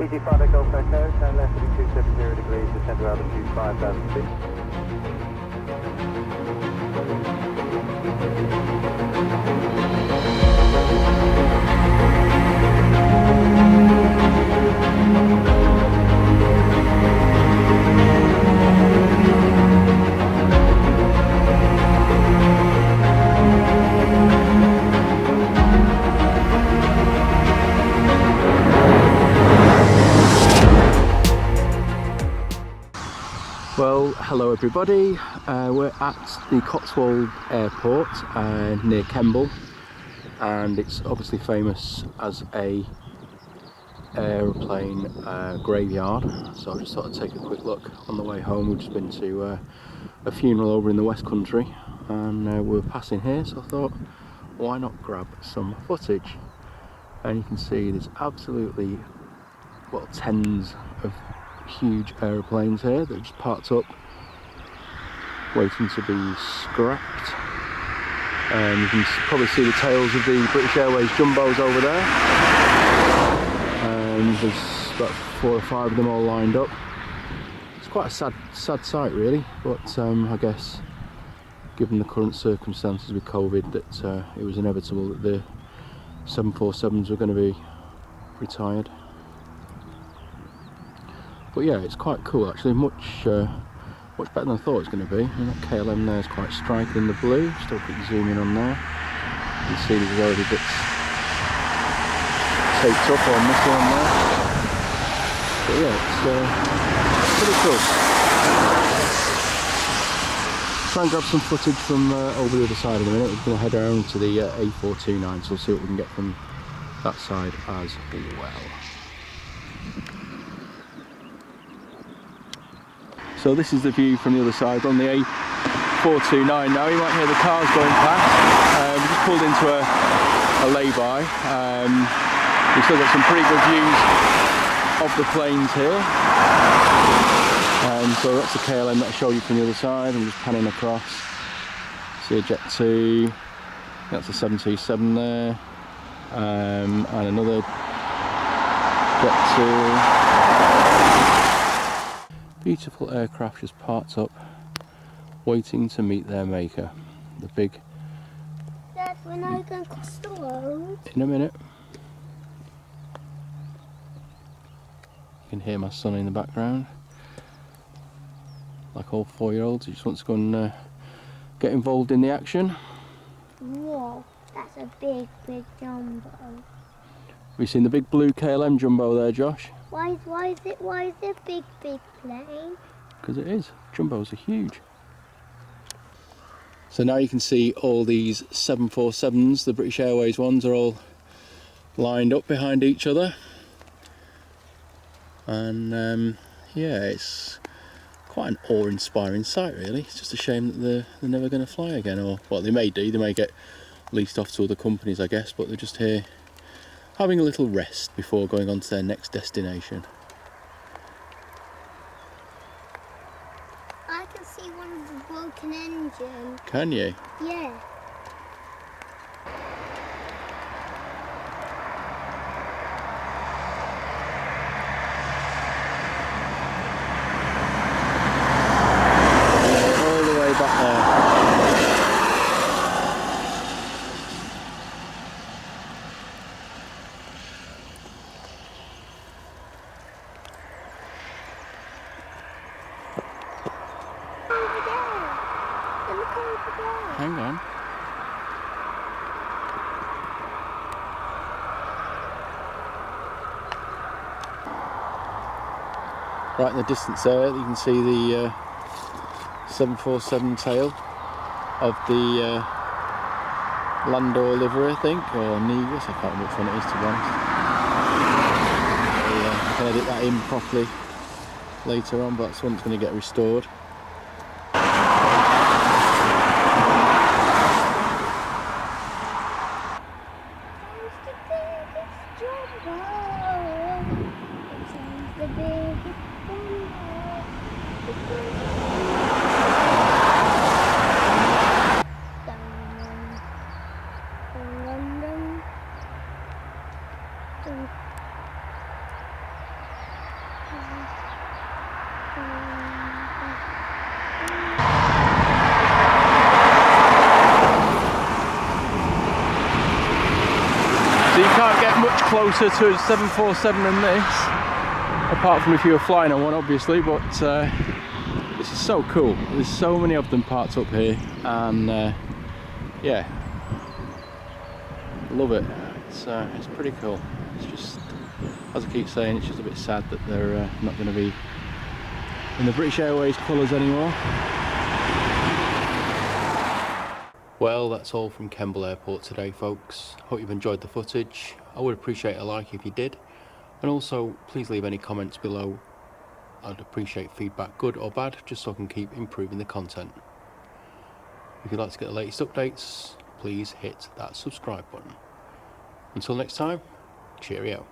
Easy 5 Golf Hotel, turn left at 270 degrees, descend to altitude 5,000 feet. Well, hello everybody. We're at the Cotswold Airport near Kemble, and it's obviously famous as a aeroplane graveyard. So I just thought I'd take a quick look on the way home. We've just been to a funeral over in the West Country, and we were passing here, so I thought, why not grab some footage? And you can see there's absolutely, well, tens of huge aeroplanes here that are just parked up waiting to be scrapped. You can probably see the tails of the British Airways jumbos over there, and there's about 4 or 5 of them all lined up. It's quite a sad sight really, but I guess given the current circumstances with COVID, that it was inevitable that the 747s were going to be retired. But yeah, it's quite cool actually, much better than I thought it was going to be. And that KLM there is quite striking in the blue. Still quick zoom in on there. You can see there's already bits taped up or missing on there. But yeah, it's pretty cool. Try and grab some footage from over the other side in a minute. We're going to head around to the A429, so we'll see what we can get from that side as well. So this is the view from the other side. We're on the A429 now. You might hear the cars going past. We just pulled into a lay-by. We've still got some pretty good views of the planes here. So that's the KLM that I showed you from the other side. I'm just panning across. See a Jet 2. That's a 727 there. And another Jet 2. Beautiful aircraft just parked up, waiting to meet their maker. The big... Dad, when are you going to cross the road? In a minute. You can hear my son in the background. Like all 4-year-olds, he just wants to go and get involved in the action. Whoa, that's a big jumbo. Have you seen the big blue KLM jumbo there, Josh? Why is it a big plane? Because it is. Jumbos are huge. So now you can see all these 747s, the British Airways ones, are all lined up behind each other. And yeah, it's quite an awe-inspiring sight really. It's just a shame that they're never going to fly again, or well, they may do, they may get leased off to other companies I guess, but they're just here having a little rest before going on to their next destination. I can see one of the broken engines. Can you? Yeah. All the way back there. Hang on. Right in the distance there, you can see the 747 tail of the Landor livery, I think, or Negus. I can't remember which one it is, to be honest. I can edit that in properly later on, but that's one that's going to get restored. So you can't get much closer to a 747 than this, apart from if you were flying on one obviously, but this is so cool. There's so many of them parked up here, and yeah, love it. It's pretty cool. It's just, as I keep saying, it's just a bit sad that they're not going to be in the British Airways colours anymore. Well, that's all from Kemble Airport today, folks. Hope you've enjoyed the footage. I would appreciate a like if you did, and also please leave any comments below. I'd appreciate feedback, good or bad, just so I can keep improving the content. If you'd like to get the latest updates, please hit that subscribe button. Until next time, cheerio.